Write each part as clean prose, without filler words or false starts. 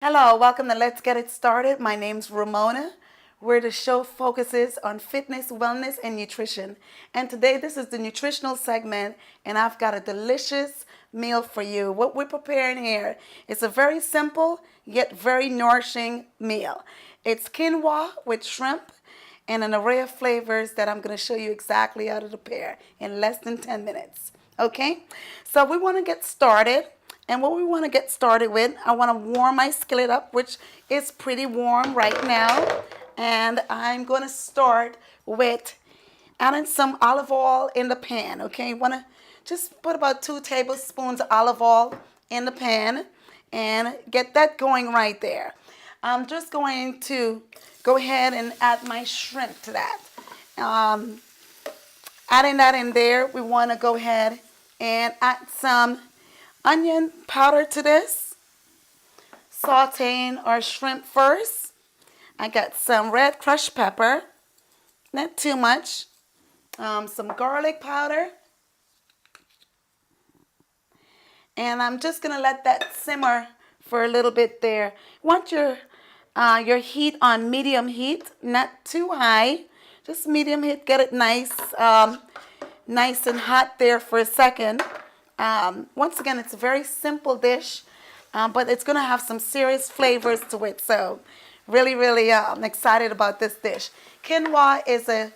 Hello, welcome to Let's Get It Started. My name's Romona, where the show focuses on fitness, wellness, and nutrition. And today, this is the nutritional segment, and I've got a delicious meal for you. What we're preparing here is a very simple yet very nourishing meal. It's quinoa with shrimp and an array of flavors that I'm going to show you exactly how to prepare in less than 10 minutes. Okay, so we want to get started. And what we want to get started with, I want to warm my skillet up, which is pretty warm right now. And I'm going to start with adding some olive oil in the pan. Okay, you want to just put about 2 tablespoons of olive oil in the pan and get that going right there. I'm just going to go ahead and add my shrimp to that. Adding that in there, we want to go ahead and add some onion powder to this. Sauteing our shrimp first. I got some red crushed pepper, not too much. Some garlic powder. And I'm just going to let that simmer for a little bit there. Want your heat on medium heat, not too high. Just medium heat, get it nice and hot there for a second. Once again, it's a very simple dish, but it's going to have some serious flavors to it. So really excited about this dish. Quinoa is an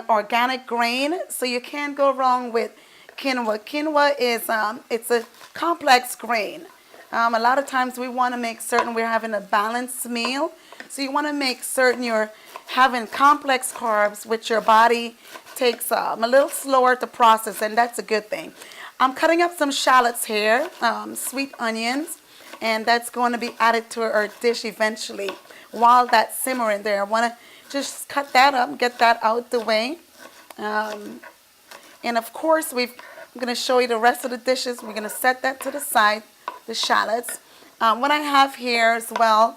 organic grain, so you can't go wrong with quinoa. Quinoa is it's a complex grain. A lot of times we want to make certain we're having a balanced meal. So you want to make certain you're having complex carbs, which your body takes a little slower to process, and that's a good thing. I'm cutting up some shallots here, sweet onions, and that's going to be added to our dish eventually. While that's simmering there, I want to just cut that up, get that out the way. And of course, I'm going to show you the rest of the dishes. We're going to set that to the side, the shallots. What I have here as well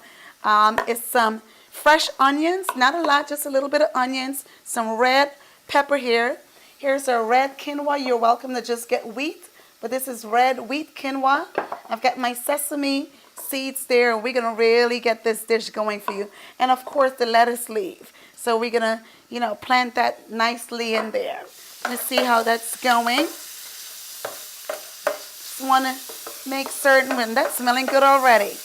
is some fresh onions, not a lot, just a little bit of onions, some red pepper here. Here's our red quinoa. You're welcome to just get wheat, but this is red wheat quinoa. I've got my sesame seeds there, and we're going to really get this dish going for you. And of course, the lettuce leaf. So we're going to, plant that nicely in there. Let's see how that's going. Just want to make certain, when that's smelling good already,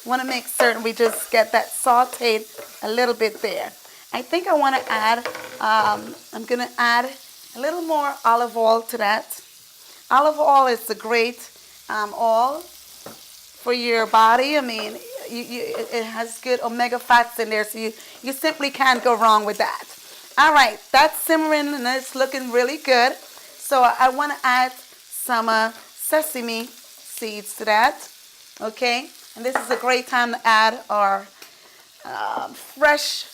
want to make certain we just get that sauteed a little bit there. I think I want to add, I'm going to add a little more olive oil to that. Olive oil is a great oil for your body. I mean, it has good omega fats in there, so you simply can't go wrong with that. All right, that's simmering and it's looking really good. So I want to add some sesame seeds to that. Okay, and this is a great time to add our fresh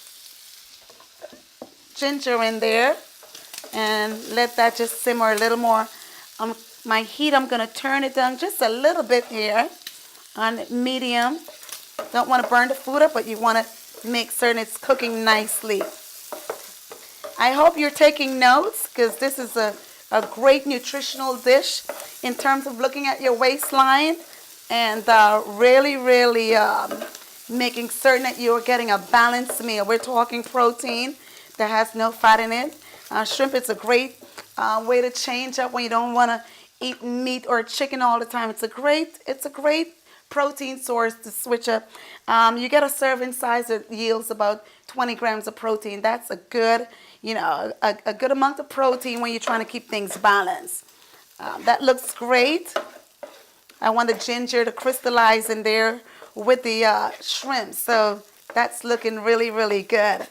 ginger in there. And let that just simmer a little more. My heat, I'm going to turn it down just a little bit here on medium. Don't want to burn the food up, but you want to make certain it's cooking nicely. I hope you're taking notes, because this is a great nutritional dish in terms of looking at your waistline and really making certain that you're getting a balanced meal. We're talking protein that has no fat in it. Shrimp is a great way to change up when you don't want to eat meat or chicken all the time. It's a great protein source to switch up. You get a serving size that yields about 20 grams of protein. That's a good, a good amount of protein when you're trying to keep things balanced. That looks great. I want the ginger to crystallize in there with the shrimp. So that's looking really good.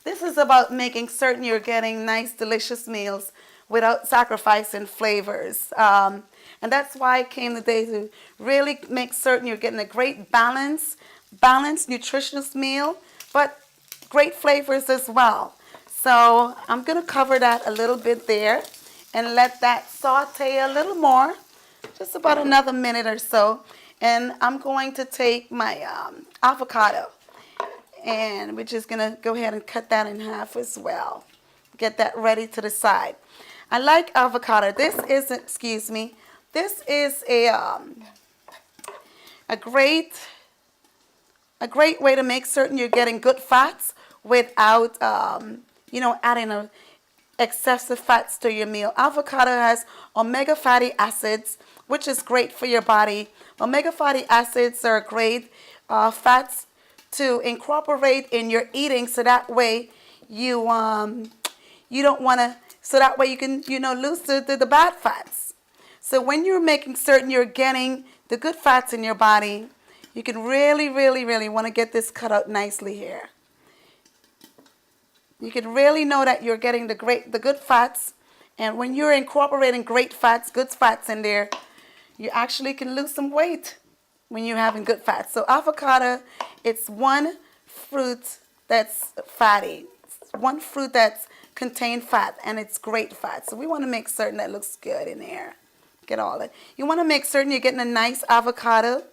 This is about making certain you're getting nice, delicious meals without sacrificing flavors. And that's why it came the day to really make certain you're getting a great balanced, nutritious meal, but great flavors as well. So I'm going to cover that a little bit there and let that saute a little more, just about another minute or so. And I'm going to take my avocado. And we're just going to go ahead and cut that in half as well. Get that ready to the side. I like avocado. This is a a great a great way to make certain you're getting good fats without, adding excessive fats to your meal. Avocado has omega fatty acids, which is great for your body. Omega fatty acids are great fats to incorporate in your eating, so that way you don't want to. So that way you can lose the bad fats. So when you're making certain you're getting the good fats in your body, you can really, really, really want to get this cut out nicely here. You can really know that you're getting the good fats. And when you're incorporating great fats, good fats in there, you actually can lose some weight when you're having good fats. So avocado, it's one fruit that's fatty. It's one fruit that's contain fat, and it's great fat. So we want to make certain that looks good in there. Get all it. You want to make certain you're getting a nice avocado.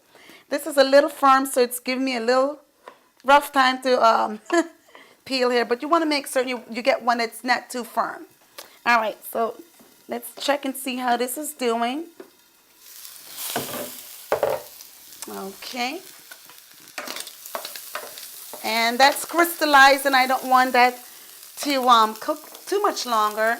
This is a little firm, so it's giving me a little rough time to peel here, but you want to make certain you get one that's not too firm. All right, so let's check and see how this is doing. Okay. And that's crystallized, and I don't want that to cook too much longer.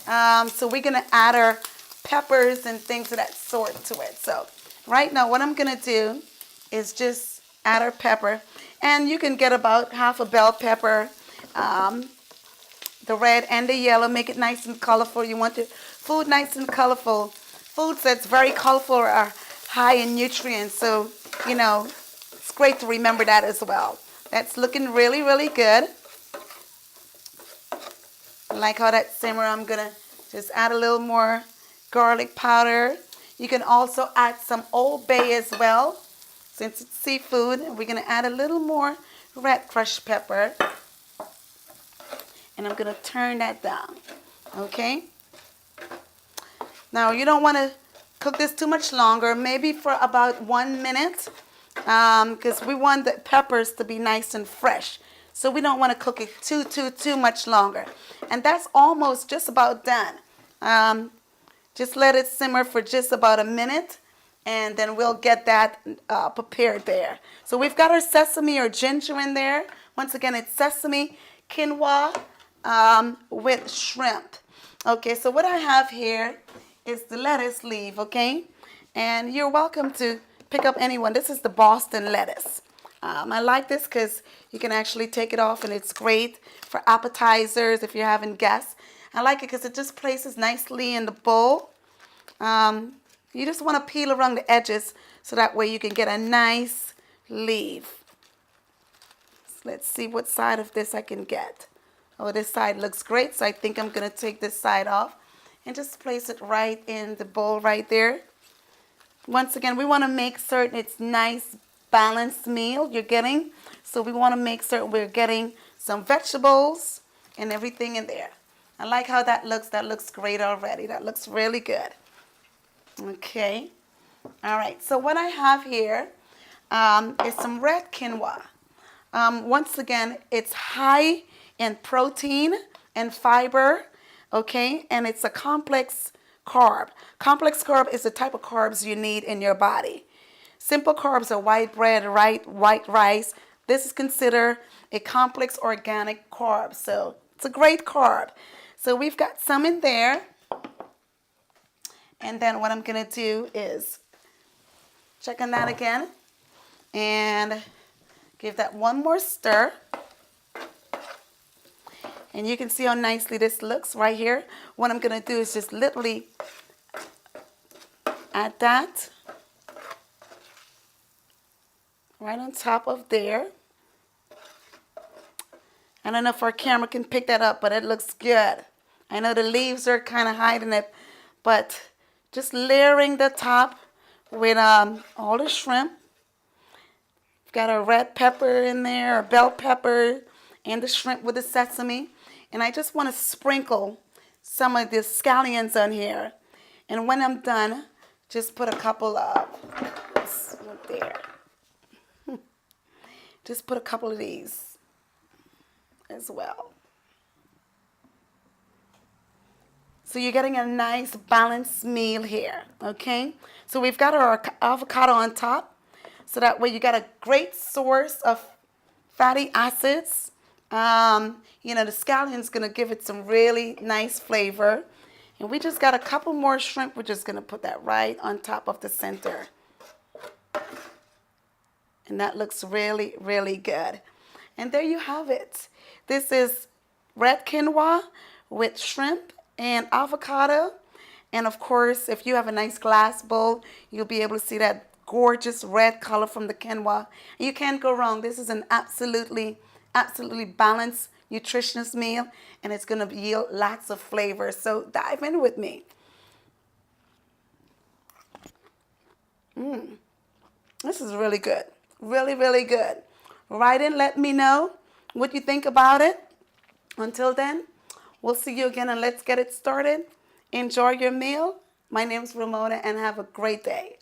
So we're going to add our peppers and things of that sort to it. So right now what I'm going to do is just add our pepper. And you can get about half a bell pepper, the red and the yellow. Make it nice and colorful. You want your food nice and colorful. Foods that's very colorful are high in nutrients. So, it's great to remember that as well. That's looking really, really good. I like how that simmer. I'm going to just add a little more garlic powder. You can also add some Old Bay as well. Since it's seafood, we're going to add a little more red crushed pepper. And I'm going to turn that down. Okay? Now, you don't want to cook this too much longer. Maybe for about 1 minute. Because we want the peppers to be nice and fresh. So we don't want to cook it too much longer. And that's almost just about done. Just let it simmer for just about a minute. And then we'll get that prepared there. So we've got our sesame or ginger in there. Once again, it's sesame, quinoa with shrimp. Okay, so what I have here is the lettuce leaf, okay? And you're welcome to pick up any one. This is the Boston lettuce. I like this because you can actually take it off, and it's great for appetizers if you're having guests. I like it because it just places nicely in the bowl. You just want to peel around the edges so that way you can get a nice leaf. So let's see what side of this I can get. Oh, this side looks great, so I think I'm going to take this side off and just place it right in the bowl right there. Once again, we want to make certain it's nice, balanced meal you're getting. So we want to make certain we're getting some vegetables and everything in there. I like how that looks. That looks great already. That looks really good. Okay. All right. So what I have here is some red quinoa. Once again, it's high in protein and fiber. Okay. And it's a complex carb. Complex carb is the type of carbs you need in your body. Simple carbs are white bread, white rice. This is considered a complex organic carb. So it's a great carb. So we've got some in there. And then what I'm going to do is check on that again and give that one more stir. And you can see how nicely this looks right here. What I'm going to do is just literally add that right on top of there. I don't know if our camera can pick that up, but it looks good. I know the leaves are kind of hiding it, but just layering the top with all the shrimp. We've got our red pepper in there, our bell pepper, and the shrimp with the sesame. And I just want to sprinkle some of the scallions on here. And when I'm done, just put a couple of, there. Just put a couple of these as well. So you're getting a nice balanced meal here, okay? So we've got our avocado on top. So that way you got a great source of fatty acids. The scallion's going to give it some really nice flavor. And we just got a couple more shrimp. We're just going to put that right on top of the center. And that looks really, really good. And there you have it. This is red quinoa with shrimp and avocado. And of course, if you have a nice glass bowl, you'll be able to see that gorgeous red color from the quinoa. You can't go wrong. This is an absolutely balanced, nutritious meal, and it's going to yield lots of flavor. So dive in with me. This is really good. Really, really good. Write in, let me know what you think about it. Until then, we'll see you again, and let's get it started. Enjoy your meal. My name is Romona, and have a great day.